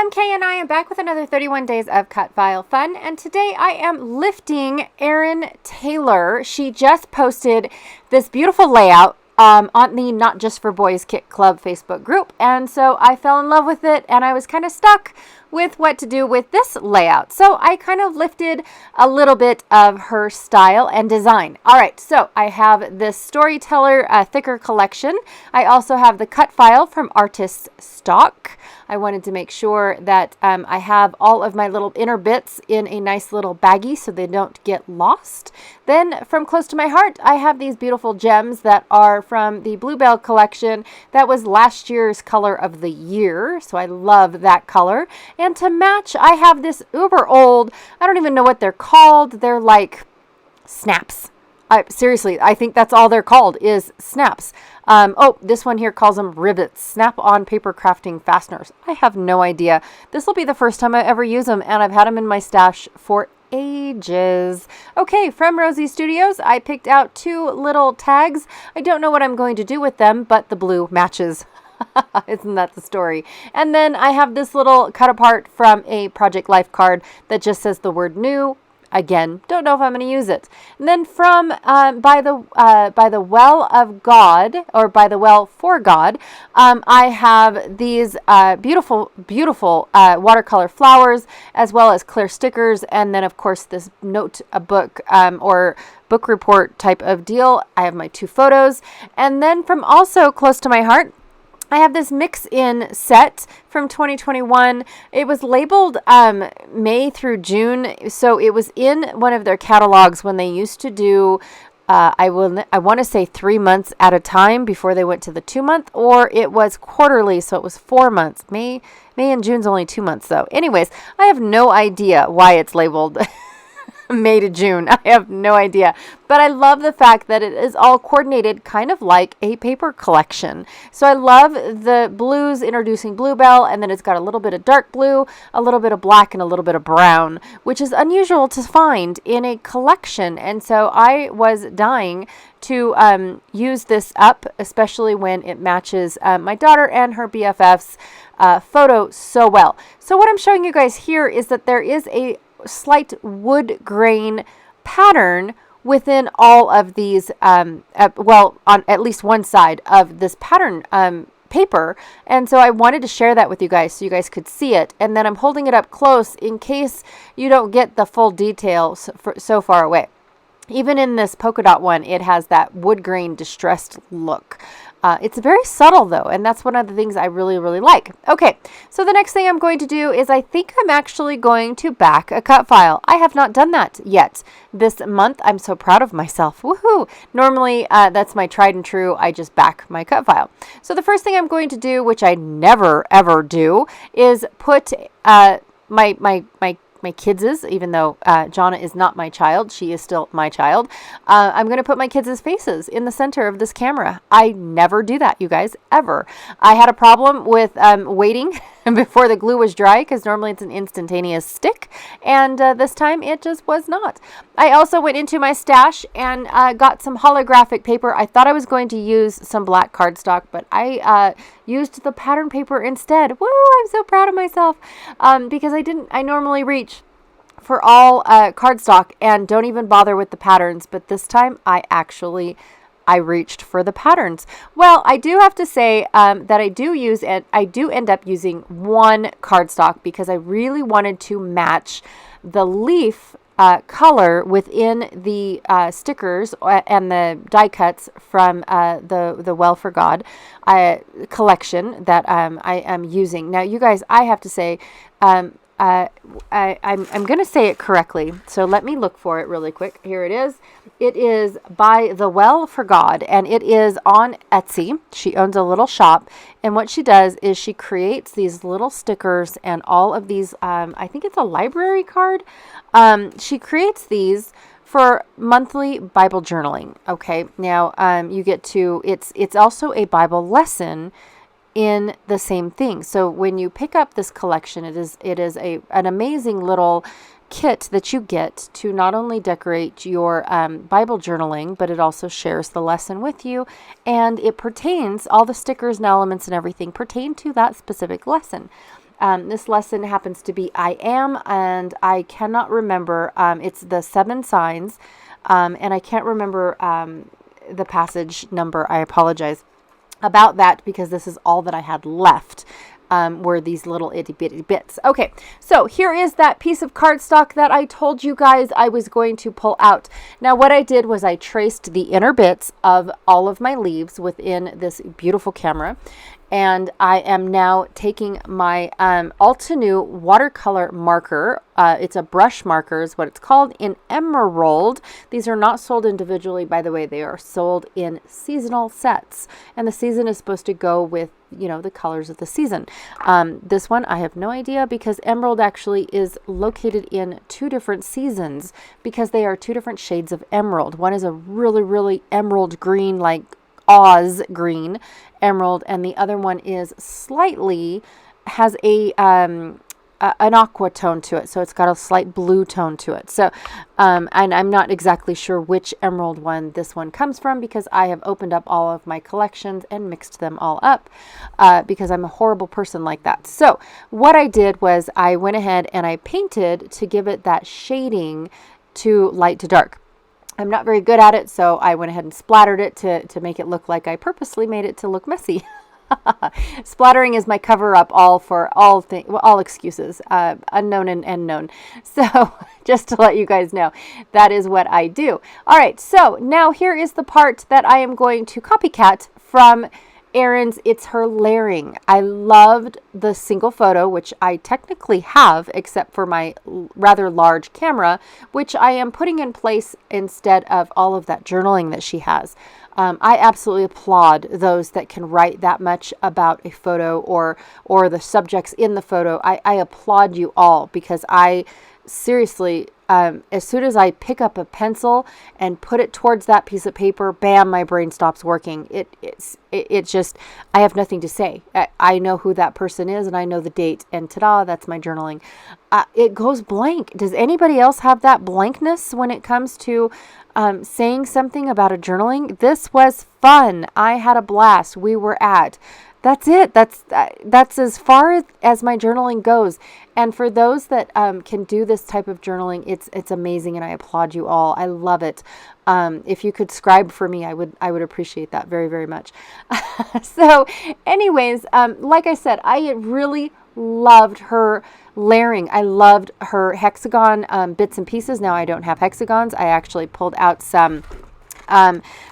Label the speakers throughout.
Speaker 1: MK and I am back with another 31 days of cut file fun, and today I am lifting Erin Taylor. She just posted this beautiful layout on the Not Just for Boys Kit Club Facebook group, and so I fell in love with it, and I was kind of stuck with what to do with this layout. So I kind of lifted a little bit of her style and design. All right, so I have this Storyteller thicker collection. I also have the cut file from Artist Stock. I wanted to make sure that I have all of my little inner bits in a nice little baggie so they don't get lost. Then from Close to My Heart, I have these beautiful gems that are from the Bluebell collection. That was last year's color of the year, so I love that color. And to match, I have this uber old, I don't even know what they're called. They're like snaps. Seriously, I think that's all they're called is snaps. Oh, this one here calls them rivets, snap-on paper crafting fasteners. I have no idea. This will be the first time I ever use them, and I've had them in my stash for ages. Okay, from Rosie Studios, I picked out two little tags. I don't know what I'm going to do with them, but the blue matches. Isn't that the story? And then I have this little cut apart from a Project Life card that just says the word new. Again, don't know if I'm going to use it. And then from by the Well of God, or by the Well for God, I have these beautiful watercolor flowers, as well as clear stickers, and then of course this book or book report type of deal. I have my two photos, and then from also Close to My Heart, I have this mix-in set from 2021. It was labeled May through June, so it was in one of their catalogs when they used to do, I want to say 3 months at a time before they went to the 2-month, or it was quarterly, so it was 4 months. May and June's only 2 months, though. Anyways, I have no idea why it's labeled May to June. I have no idea. But I love the fact that it is all coordinated kind of like a paper collection. So I love the blues introducing Bluebell, and then it's got a little bit of dark blue, a little bit of black, and a little bit of brown, which is unusual to find in a collection. And so I was dying to use this up, especially when it matches my daughter and her BFF's photo so well. So what I'm showing you guys here is that there is a slight wood grain pattern within all of these, on at least one side of this pattern paper. And so I wanted to share that with you guys so you guys could see it. And then I'm holding it up close in case you don't get the full details so far away. Even in this polka dot one, it has that wood grain distressed look. It's very subtle though, and that's one of the things I really, really like. Okay, so the next thing I'm going to do is I think I'm actually going to back a cut file. I have not done that yet this month. I'm so proud of myself. Woohoo! Normally, that's my tried and true. I just back my cut file. So the first thing I'm going to do, which I never ever do, is put my kids', even though Jonna is not my child, she is still my child. I'm going to put my kids' faces in the center of this camera. I never do that, you guys, ever. I had a problem with waiting before the glue was dry, because normally it's an instantaneous stick, and this time it just was not. I also went into my stash and got some holographic paper. I thought I was going to use some black cardstock, but I used the pattern paper instead. Woo, I'm so proud of myself, because I normally reach for all cardstock and don't even bother with the patterns, but this time I reached for the patterns. Well, I do have to say that I do end up using one cardstock because I really wanted to match the leaf color within the stickers and the die cuts from the Well for God collection that I am using. Now, you guys, I have to say, I'm going to say it correctly, so let me look for it really quick. Here it is. It is by the Well for God, and it is on Etsy. She owns a little shop, and what she does is she creates these little stickers and all of these, I think it's a library card. She creates these for monthly Bible journaling. Okay, now you get to, it's also a Bible lesson in the same thing. So when you pick up this collection, it is an amazing little kit that you get to not only decorate your Bible journaling, but it also shares the lesson with you, and it pertains, all the stickers and elements and everything pertain to that specific lesson. This lesson happens to be I am, and I cannot remember. It's the 7 signs, and I can't remember the passage number. I apologize about that because this is all that I had left. Were these little itty bitty bits. Okay, so here is that piece of cardstock that I told you guys I was going to pull out. Now what I did was I traced the inner bits of all of my leaves within this beautiful camera. And I am now taking my Altenew watercolor marker. It's a brush marker is what it's called, in emerald. These are not sold individually, by the way. They are sold in seasonal sets. And the season is supposed to go with, you know, the colors of the season. This one, I have no idea, because emerald actually is located in 2 different seasons, because they are 2 different shades of emerald. One is a really, really emerald green, like Oz green emerald, and the other one is slightly has an aqua tone to it, so it's got a slight blue tone to it. So and I'm not exactly sure which emerald one this one comes from, because I have opened up all of my collections and mixed them all up, because I'm a horrible person like that. So what I did was I went ahead and I painted to give it that shading to light to dark. I'm not very good at it, so I went ahead and splattered it to make it look like I purposely made it to look messy. Splattering is my cover up for all excuses, unknown and known. So just to let you guys know, that is what I do. All right, so now here is the part that I am going to copycat from Erin's. It's her layering. I loved the single photo, which I technically have, except for my rather large camera, which I am putting in place instead of all of that journaling that she has. I absolutely applaud those that can write that much about a photo or the subjects in the photo. I applaud you all, because I seriously, as soon as I pick up a pencil and put it towards that piece of paper, bam, my brain stops working. It's just, I have nothing to say. I know who that person is, and I know the date, and ta-da, that's my journaling. It goes blank. Does anybody else have that blankness when it comes to saying something about a journaling? This was fun. I had a blast. We were at. That's it. That's as far as my journaling goes. And for those that can do this type of journaling, it's amazing, and I applaud you all. I love it. If you could scribe for me, I would appreciate that very, very much. So, anyways, like I said, I really loved her layering. I loved her hexagon bits and pieces. Now I don't have hexagons. I actually pulled out some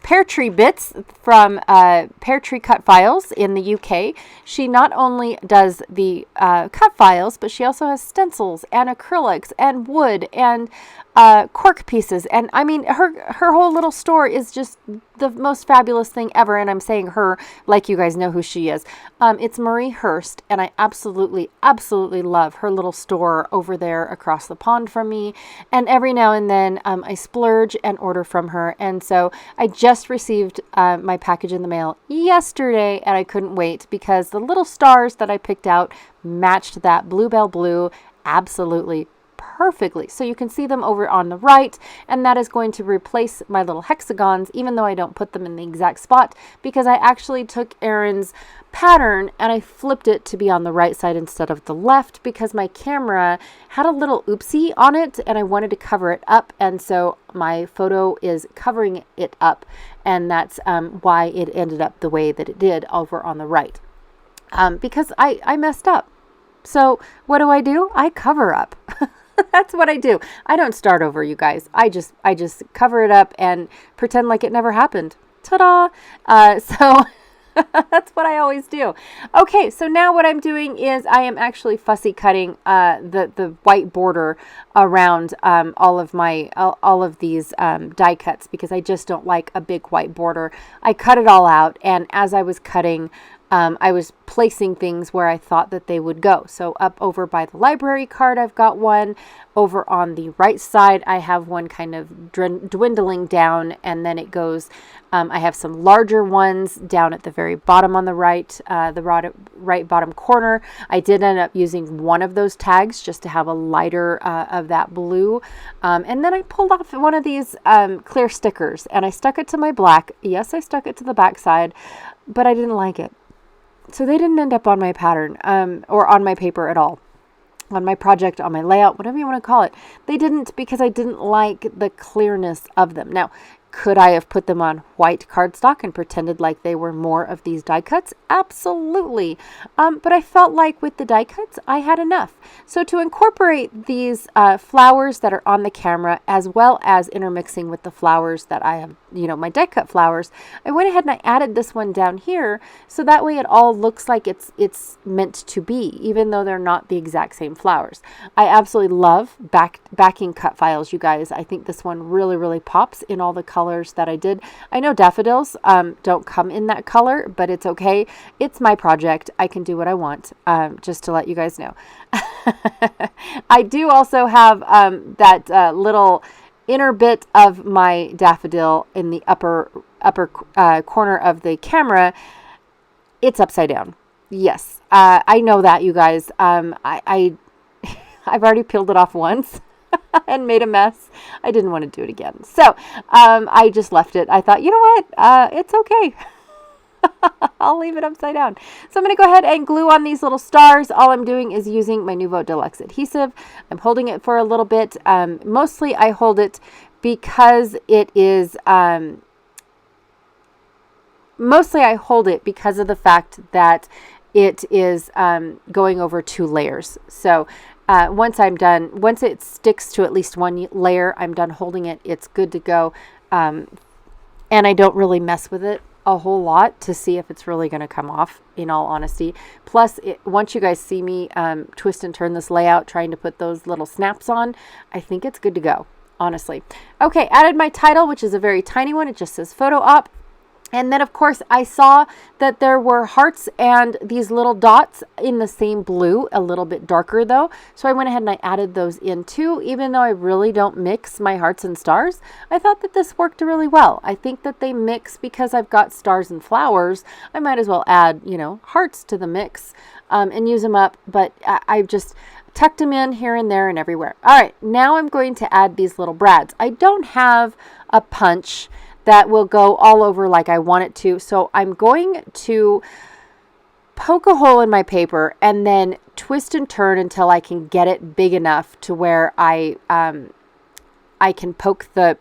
Speaker 1: pear tree bits from Pear Tree Cut Files in the UK. She not only does the cut files, but she also has stencils and acrylics and wood and cork pieces. And I mean, her whole little store is just the most fabulous thing ever. And I'm saying her like you guys know who she is. It's Marie Hurst, and I absolutely love her little store over there across the pond from me. And every now and then I splurge and order from her. And so I just received my package in the mail yesterday, and I couldn't wait, because the little stars that I picked out matched that bluebell blue absolutely perfectly. So you can see them over on the right, and that is going to replace my little hexagons, even though I don't put them in the exact spot, because I actually took Erin's pattern and I flipped it to be on the right side instead of the left, because my camera had a little oopsie on it and I wanted to cover it up, and so my photo is covering it up, and that's why it ended up the way that it did over on the right, because I messed up. So what do? I cover up. That's what I do. I don't start over, you guys. I just cover it up and pretend like it never happened. Ta-da! So that's what I always do. Okay, so now what I'm doing is I am actually fussy cutting the white border around all of these die cuts, because I just don't like a big white border. I cut it all out, and as I was cutting, I was placing things where I thought that they would go. So up over by the library card, I've got one. Over on the right side, I have one kind of dwindling down, and then it goes, I have some larger ones down at the very bottom on the right bottom corner. I did end up using one of those tags just to have a lighter of that blue. And then I pulled off one of these clear stickers, and I stuck it to my black. Yes, I stuck it to the back side, but I didn't like it. So they didn't end up on my pattern, or on my paper at all. On my project, on my layout, whatever you want to call it. They didn't, because I didn't like the clearness of them. Now, could I have put them on white cardstock and pretended like they were more of these die cuts? Absolutely. But I felt like with the die cuts, I had enough. So to incorporate these flowers that are on the camera, as well as intermixing with the flowers that I have, my die cut flowers, I went ahead and I added this one down here. So that way it all looks like it's meant to be, even though they're not the exact same flowers. I absolutely love backing cut files, you guys. I think this one really, really pops in all the colors that I did. I know daffodils don't come in that color, but it's okay. It's my project. I can do what I want, just to let you guys know. I do also have that little inner bit of my daffodil in the upper corner of the camera. It's upside down. Yes, I know that, you guys. I've already peeled it off once and made a mess. I didn't want to do it again. So I just left it. I thought, you know what? It's okay. I'll leave it upside down. So I'm going to go ahead and glue on these little stars. All I'm doing is using my Nuvo Deluxe adhesive. I'm holding it for a little bit. Mostly I hold it because it is... mostly I hold it because of the fact that it is going over 2 layers. So once I'm done, once it sticks to at least 1 layer, I'm done holding it. It's good to go. And I don't really mess with it a whole lot to see if it's really going to come off, in all honesty. Plus, once you guys see me twist and turn this layout, trying to put those little snaps on, I think it's good to go, honestly. Okay, added my title, which is a very tiny one. It just says photo op. And then, of course, I saw that there were hearts and these little dots in the same blue, a little bit darker though. So I went ahead and I added those in too. Even though I really don't mix my hearts and stars, I thought that this worked really well. I think that they mix because I've got stars and flowers. I might as well add, hearts to the mix and use them up. But I just tucked them in here and there and everywhere. All right, now I'm going to add these little brads. I don't have a punch that will go all over like I want it to. So I'm going to poke a hole in my paper and then twist and turn until I can get it big enough to where I can poke the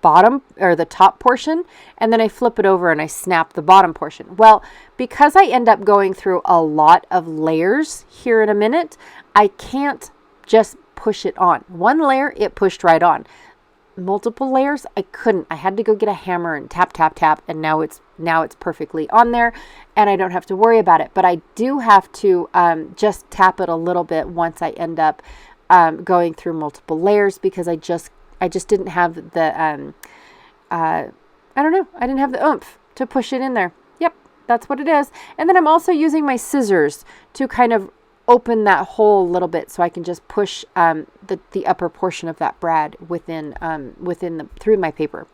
Speaker 1: bottom or the top portion, and then I flip it over and I snap the bottom portion. Well, because I end up going through a lot of layers here in a minute, I can't just push it on. 1 layer, it pushed right on. Multiple layers, I couldn't. I had to go get a hammer and tap, tap, tap, and now it's perfectly on there, and I don't have to worry about it. But I do have to just tap it a little bit once I end up going through multiple layers, because I just didn't have the I don't know. I didn't have the oomph to push it in there. Yep, that's what it is. And then I'm also using my scissors to kind of open that hole a little bit so I can just push the upper portion of that brad through my paper.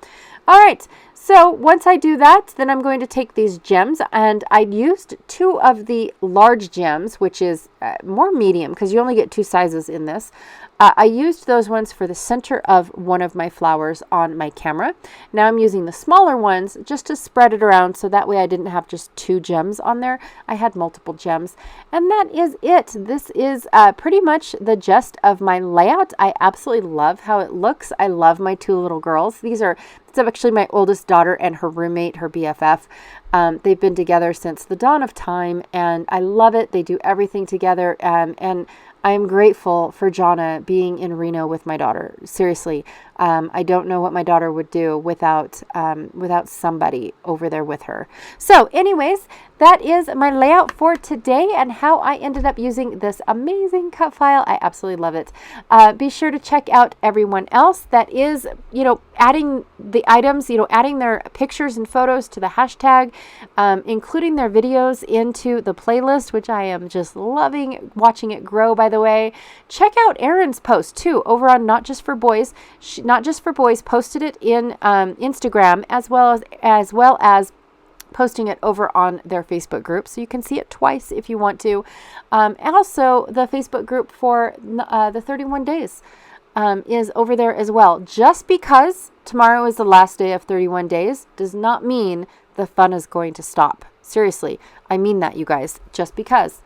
Speaker 1: All right, so once I do that, then I'm going to take these gems, and I used 2 of the large gems, which is more medium because you only get 2 sizes in this. I used those ones for the center of one of my flowers on my camera. Now I'm using the smaller ones just to spread it around, so that way I didn't have just 2 gems on there. I had multiple gems, and that is it. This is pretty much the gist of my layout. I absolutely love how it looks. I love my 2 little girls. It's actually my oldest daughter and her roommate, her BFF. They've been together since the dawn of time, and I love it. They do everything together, and I am grateful for Jonna being in Reno with my daughter. Seriously, I don't know what my daughter would do without somebody over there with her. So anyways, that is my layout for today and how I ended up using this amazing cut file. I absolutely love it. Be sure to check out everyone else that is, adding the items, adding their pictures and photos to the hashtag, including their videos into the playlist, which I am just loving watching it grow, by the way. Check out Erin's post too over on Not Just for Boys. Not Just for Boys posted it in Instagram as well as posting it over on their Facebook group, so you can see it twice if you want to. Also, the Facebook group for the 31 days is over there as well. Just because tomorrow is the last day of 31 days does not mean the fun is going to stop. Seriously, I mean that, you guys. Just because.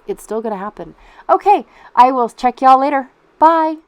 Speaker 1: It's still going to happen. Okay, I will check y'all later. Bye.